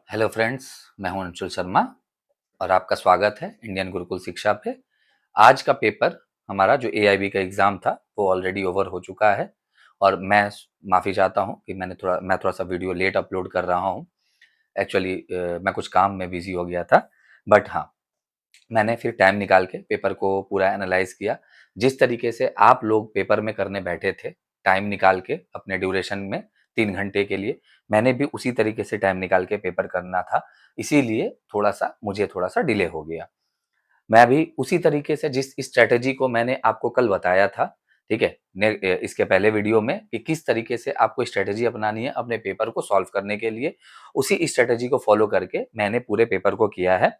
Hello friends, मैं हूं अंशुल शर्मा और आपका स्वागत है इंडियन गुरुकुल शिक्षा पे। आज का पेपर हमारा जो एआईबी का एग्ज़ाम था वो ऑलरेडी ओवर हो चुका है और मैं माफ़ी चाहता हूं कि मैं थोड़ा सा वीडियो लेट अपलोड कर रहा हूं। एक्चुअली मैं कुछ काम में बिजी हो गया था, बट हाँ, मैंने फिर टाइम निकाल के पेपर को पूरा एनालाइज किया। जिस तरीके से आप लोग पेपर में करने बैठे थे, टाइम निकाल के अपने ड्यूरेशन में 3 घंटे के लिए, मैंने भी उसी तरीके से टाइम निकाल के पेपर करना था। इसीलिए मुझे थोड़ा सा डिले हो गया। मैं भी उसी तरीके से जिस स्ट्रैटेजी को मैंने आपको कल बताया था, ठीक है? इसके पहले वीडियो में कि किस तरीके से आपको स्ट्रैटेजी अपनानी है अपने पेपर को सॉल्व करने के लिए, उसी स्ट्रैटेजी को फॉलो करके मैंने पूरे पेपर को किया है।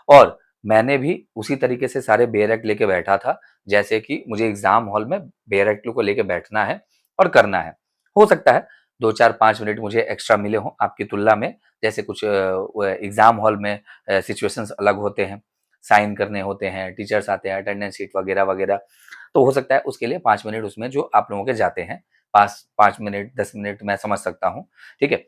और मैंने भी उसी तरीके से सारे बेयर एक्ट लेके बैठा था, जैसे कि मुझे एग्ज़ाम हॉल में बेयर एक्ट को लेके बैठना है और करना है। हो सकता है 2, 4, 5 मिनट मुझे एक्स्ट्रा मिले हों आपकी तुलना में, जैसे कुछ एग्ज़ाम हॉल में सिचुएशंस अलग होते हैं, साइन करने होते हैं, टीचर्स आते हैं, अटेंडेंस शीट वगैरह-वगैरह। तो हो सकता है उसके लिए 5 मिनट उसमें जो आप लोगों के जाते हैं, 5 मिनट, 10 मिनट मैं समझ सकता हूँ, ठीक है?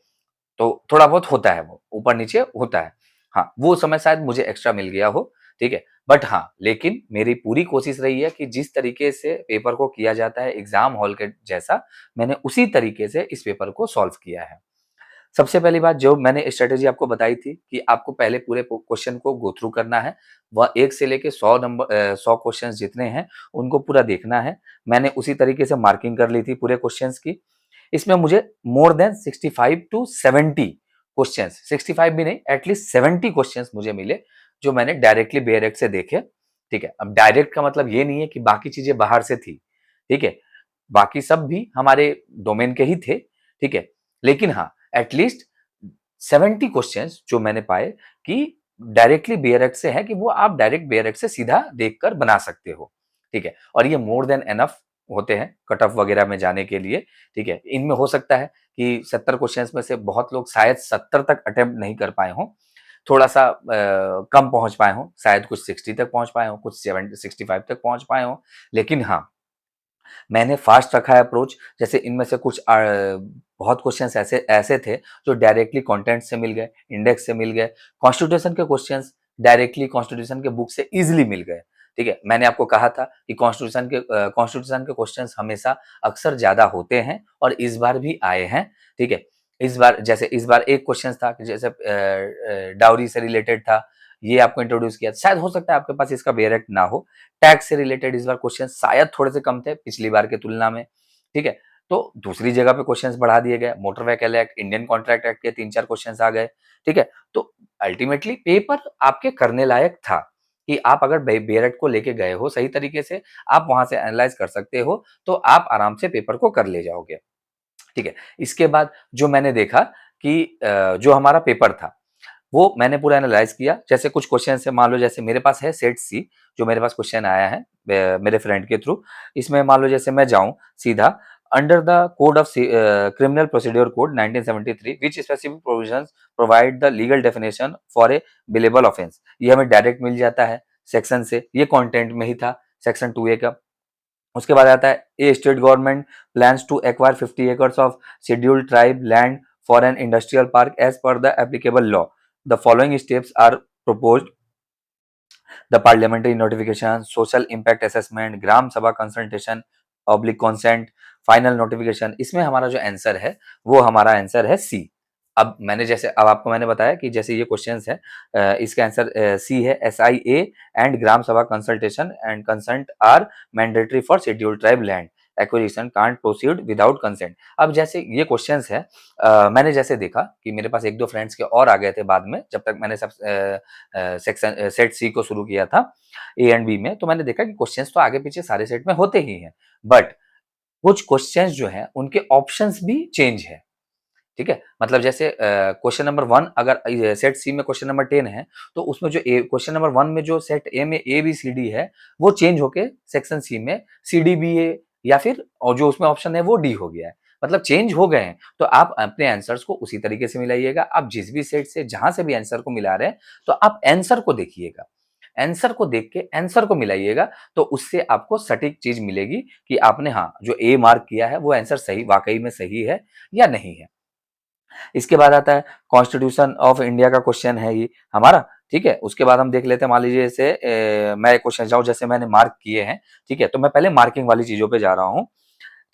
तो थोड़ा बहुत होता है वो, ऊपर-नीचे होता है। हाँ, वो समय शायद मुझे एक्स्ट्रा मिल गया हो, ठीक है? बट हाँ, लेकिन मेरी पूरी कोशिश रही है कि जिस तरीके से पेपर को किया जाता है एग्ज़ाम हॉल के जैसा, मैंने उसी तरीके से इस पेपर को सॉल्व किया है। सबसे पहली बात जो मैंने स्ट्रैटेजी आपको बताई थी कि आपको पहले पूरे क्वेश्चन को गो थ्रू करना है। वह 1 से लेके 100 क्वेश्चंस जितने हैं उनको पूरा देखना है। मैंने उसी तरीके से मार्किंग कर ली थी पूरे क्वेश्चंस की। इसमें मुझे मोर देन 65 टू 70 क्वेश्चंस, 65 भी नहीं, एटलीस्ट 70 क्वेश्चंस मुझे मिले जो मैंने डायरेक्टली बेयरएक्ट से देखे। ठीक है, अब डायरेक्ट का मतलब ये नहीं है कि बाकी चीजें बाहर से थी, ठीक है, बाकी सब भी हमारे डोमेन के ही थे, ठीक है, लेकिन हाँ, एटलीस्ट 70 क्वेश्चंस जो मैंने पाए कि डायरेक्टली बेयरएक्ट से है, कि वो आप डायरेक्ट बेयरएक्ट से सीधा देखकर बना सकते हो, ठीक है, और ये मोर देन एनफ होते हैं कट ऑफ वगैरह में जाने के लिए, ठीक है। इनमें हो सकता है कि 70 क्वेश्चंस में से बहुत लोग शायद 70 तक अटेम्प्ट नहीं कर पाए हों, थोड़ा सा कम पहुंच पाए हों, शायद कुछ 60 तक पहुंच पाए हों, कुछ 70 65 तक पहुंच पाए हों, लेकिन हाँ, मैंने फास्ट रखा है अप्रोच। जैसे इनमें से कुछ बहुत क्वेश्चंस ऐसे ऐसे थे जो डायरेक्टली कंटेंट से मिल गए, इंडेक्स से मिल गए। कॉन्स्टिट्यूशन के क्वेश्चंस डायरेक्टली कॉन्स्टिट्यूशन के बुक से इजीली मिल गए, ठीक है। मैंने आपको कहा था कि कॉन्स्टिट्यूशन के क्वेश्चंस हमेशा अक्सर ज्यादा होते हैं और इस बार भी आए हैं, ठीक है। इस बार एक क्वेश्चन था कि जैसे डाउरी से रिलेटेड था, ये आपको इंट्रोड्यूस किया, शायद हो सकता है आपके पास इसका बेयरएक्ट ना हो। टैक्स से रिलेटेड इस बार क्वेश्चन शायद थोड़े से कम थे पिछली बार के तुलना में, ठीक है। तो दूसरी जगह पे क्वेश्चन्स बढ़ा दिए गए, motor vehicle act, Indian contract act के 3-4 क्वेश्चंस आ गए, ठीक है। तो अल्टीमेटली पेपर आपके करने लायक था कि आप अगर बेयरएक्ट को लेके गए हो सही तरीके से, आप वहां से एनालाइज कर सकते हो, तो आप आराम से पेपर को कर ले जाओगे, ठीक है। इसके बाद जो मैंने देखा कि जो हमारा पेपर था वो मैंने पूरा एनालाइज किया। जैसे कुछ क्वेश्चन है, मान लो जैसे मेरे पास है सेट सी, जो मेरे पास क्वेश्चन आया है मेरे फ्रेंड के थ्रू। इसमें मान लो जैसे मैं जाऊं सीधा, under the code of criminal procedure code 1973 which specific provisions provide the legal definition for a billable offence, ये हमें डायरेक्ट मिल जाता है सेक्शन से, ये कंटेंट में ही था सेक्शन 2A का। उसके बाद आता है a state government plans to acquire 50 acres of scheduled tribe land for an industrial park as per the applicable law. The following steps are proposed: the parliamentary notification, social impact assessment, gram sabha consultation, public consent, final notification. इसमें हमारा जो answer है वो हमारा answer है सी। अब आपको मैंने बताया कि जैसे ये क्वेश्चंस है, इसका आंसर सी है। SIA and gram sabha consultation and consent are mandatory for scheduled tribe land acquisition can't proceed without consent. अब जैसे ये क्वेश्चंस है, मैंने जैसे देखा कि मेरे पास 1-2 फ्रेंड्स के और आ गए थे बाद में, जब तक मैंने सब सेक्शन सेट सी को शुरू किया था ए एंड बी में, तो मैंने देखा कि क्वेश्चंस तो आगे पीछे सारे सेट में होते ही हैं, बट कुछ क्वेश्चंस जो हैं उनके ऑप्शंस भी चेंज है, ठीक है। मतलब जैसे क्वेश्चन नंबर 1 अगर सेट सी में क्वेश्चन नंबर 10 है, तो उसमें जो क्वेश्चन नंबर 1 में जो सेट ए में ए बी सी डी है, वो चेंज होके सेक्शन सी में सी डी बी ए, या फिर और जो उसमें ऑप्शन है वो डी हो गया है, मतलब चेंज हो गए हैं। तो आप अपने आंसर्स को उसी तरीके से मिलाइएगा। आप जिस भी सेट से जहां से भी आंसर को मिला रहे हैं, तो आप आंसर को देखिएगा, आंसर को देख के आंसर को मिलाइएगा, तो उससे आपको सटीक चीज मिलेगी कि आपने हाँ जो ए मार्क किया है वो आंसर सही वाकई में सही है या नहीं है। इसके बाद आता है कॉन्स्टिट्यूशन ऑफ इंडिया का क्वेश्चन है ये हमारा, ठीक है। उसके बाद हम देख लेते हैं, मान लीजिए जैसे मैं क्वेश्चन जाऊँ, जैसे मैंने मार्क किए हैं, ठीक है, तो मैं पहले मार्किंग वाली चीजों पे जा रहा हूँ,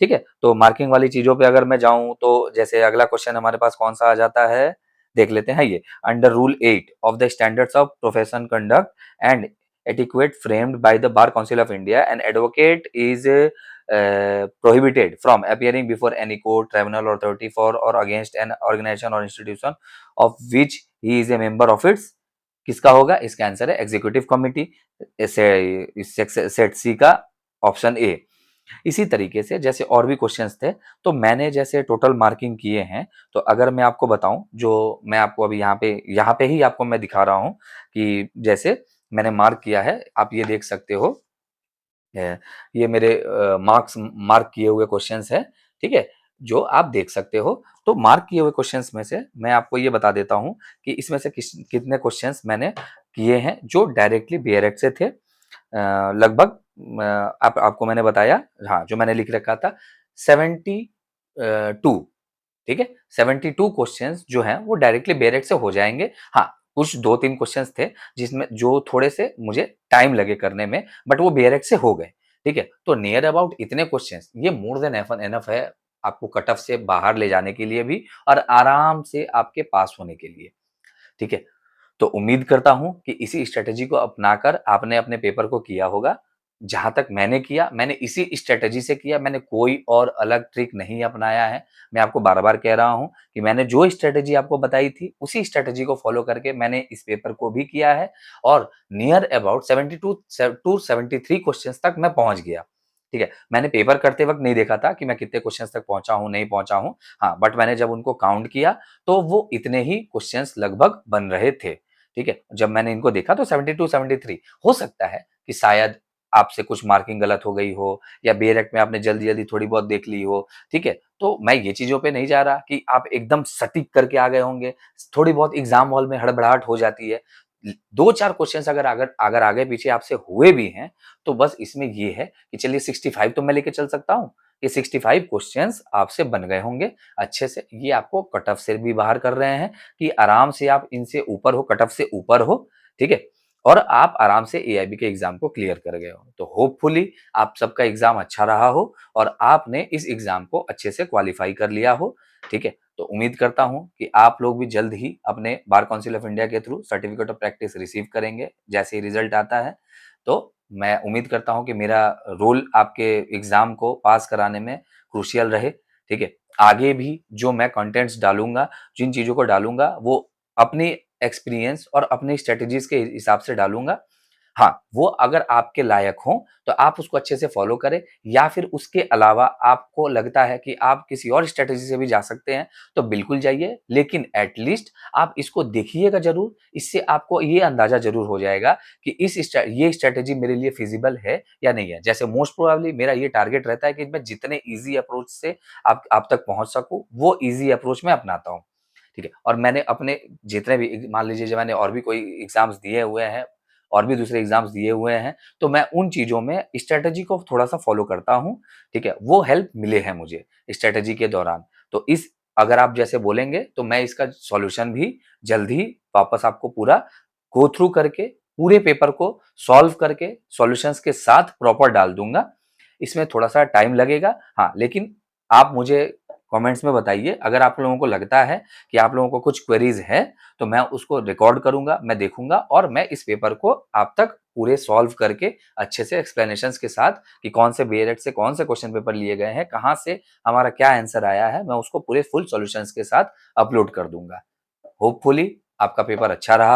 ठीक है। तो मार्किंग वाली चीजों पे अगर मैं जाऊं तो जैसे अगला क्वेश्चन हमारे पास कौन सा आ जाता है, देख लेते हैं ये। Under rule 8 of the standards of profession conduct and etiquette framed by the Bar Council of India, an advocate is prohibited from appearing before any court, tribunal, or authority for or against an organization or institution of which he is a member of its, किसका होगा, इसका answer है executive committee, set सी का option A. इसी तरीके से जैसे और भी क्वेश्चंस थे, तो मैंने जैसे टोटल मार्किंग किए हैं, तो अगर मैं आपको बताऊं, जो मैं आपको अभी यहाँ पे ही आपको मैं दिखा रहा हूं कि जैसे मैंने मार्क किया है, आप ये देख सकते हो, ये मेरे मार्क्स मार्क किए हुए क्वेश्चंस हैं, ठीक है, जो आप देख सकते हो। तो मार्क किए हुए क्वेश्चंस में से मैं आपको ये बता देता हूँ कि इसमें से कितने क्वेश्चंस मैंने किए हैं जो डायरेक्टली बीएरएच से थे। लगभग आपको मैंने बताया, हाँ, जो मैंने लिख रखा था 72, ठीक है, 72 क्वेश्चंस जो हैं वो डायरेक्टली बेरेट से हो जाएंगे। हाँ, कुछ 2-3 क्वेश्चंस थे जिसमें जो थोड़े से मुझे टाइम लगे करने में, बट वो बेरेट से हो गए, ठीक है। तो नियर अबाउट इतने क्वेश्चंस ये मोर देन एनफ है आपको कट ऑफ से बाहर ले जाने के लिए भी, और आराम से आपके पास होने के लिए, ठीक है। तो उम्मीद करता हूं कि इसी स्ट्रेटेजी को अपनाकर आपने अपने पेपर को किया होगा। जहां तक मैंने किया, मैंने इसी स्ट्रेटेजी से किया, मैंने कोई और अलग ट्रिक नहीं अपनाया है। मैं आपको बार बार कह रहा हूं कि मैंने जो स्ट्रेटेजी आपको बताई थी उसी स्ट्रेटेजी को फॉलो करके मैंने इस पेपर को भी किया है, और नियर अबाउट 72 टू 73 क्वेश्चन तक मैं पहुंच गया, ठीक है। मैंने पेपर करते वक्त नहीं देखा था कि मैं कितने क्वेश्चन तक पहुंचा हूं, नहीं पहुंचा हूं, हाँ, बट मैंने जब उनको काउंट किया तो वो इतने ही क्वेश्चंस लगभग बन रहे थे, ठीक है। जब मैंने इनको देखा तो 72 73, हो सकता है कि शायद आपसे कुछ मार्किंग गलत हो गई हो, या बेरेक्ट में आपने जल्दी जल्दी थोड़ी बहुत देख ली हो, ठीक है। तो मैं ये चीजों पे नहीं जा रहा कि आप एकदम सटीक करके आ गए होंगे, थोड़ी बहुत एग्जाम हॉल में हड़बड़ाहट हो जाती है। दो चार क्वेश्चन अगर अगर अगर आगे पीछे आपसे हुए भी हैं, तो बस इसमें ये है कि चलिए 65 तो मैं लेके चल सकता हूँ। ये 65 क्वेश्चंस आपसे बन गए होंगे अच्छे से, ये आपको कट ऑफ से भी बाहर कर रहे हैं कि आराम से आप इनसे ऊपर हो, कट ऑफ से ऊपर हो, ठीक है, और आप आराम से एआईबी के एग्जाम को क्लियर कर गए हो। तो होपफुली आप सबका एग्जाम अच्छा रहा हो और आपने इस एग्जाम को अच्छे से क्वालिफाई कर लिया हो, ठीक है। तो उम्मीद करता हूं कि आप लोग भी जल्द ही अपने बार काउंसिल ऑफ इंडिया के through certificate of practice receive करेंगे जैसे ही रिजल्ट आता है। तो मैं उम्मीद करता हूं कि मेरा रोल आपके एग्जाम को पास कराने में क्रूशियल रहे, ठीक है। आगे भी जो मैं कंटेंट्स डालूंगा, जिन चीजों को डालूंगा, वो अपनी एक्सपीरियंस और अपनी स्ट्रेटेजीज के हिसाब से डालूंगा। हाँ, वो अगर आपके लायक हो तो आप उसको अच्छे से फॉलो करें, या फिर उसके अलावा आपको लगता है कि आप किसी और स्ट्रेटेजी से भी जा सकते हैं, तो बिल्कुल जाइए, लेकिन एटलीस्ट आप इसको देखिएगा जरूर। इससे आपको ये अंदाजा जरूर हो जाएगा कि ये स्ट्रेटेजी मेरे लिए फिजिबल है या नहीं है। जैसे मोस्ट प्रोबेबली मेरा ये टारगेट रहता है कि मैं जितने ईजी अप्रोच से आप तक पहुंच सकूं, वो ईजी अप्रोच में अपनाता हूँ, ठीक है। और मैंने अपने जितने भी, मान लीजिए जब मैंने और भी कोई एग्जाम्स दिए हुए हैं, और भी दूसरे एग्जाम्स दिए हुए हैं, तो मैं उन चीजों में स्ट्रेटेजी को थोड़ा सा फॉलो करता हूँ, ठीक है। वो हेल्प मिले हैं मुझे स्ट्रेटेजी के दौरान। तो इस अगर आप जैसे बोलेंगे तो मैं इसका सॉल्यूशन भी जल्द ही वापस आपको पूरा गो थ्रू करके, पूरे पेपर को सॉल्व करके सॉल्यूशंस के साथ प्रॉपर डाल दूंगा। इसमें थोड़ा सा टाइम लगेगा, हाँ, लेकिन आप मुझे कमेंट्स में बताइए अगर आप लोगों को लगता है कि आप लोगों को कुछ क्वेरीज है, तो मैं उसको रिकॉर्ड करूंगा, मैं देखूंगा, और मैं इस पेपर को आप तक पूरे सॉल्व करके अच्छे से एक्सप्लेनेशंस के साथ कि कौन से बीएलएड से कौन से क्वेश्चन पेपर लिए गए हैं, कहाँ से हमारा क्या आंसर आया है, मैं उसको पूरे फुल सॉल्यूशंस के साथ अपलोड कर दूंगा। होपफुली आपका पेपर अच्छा रहा।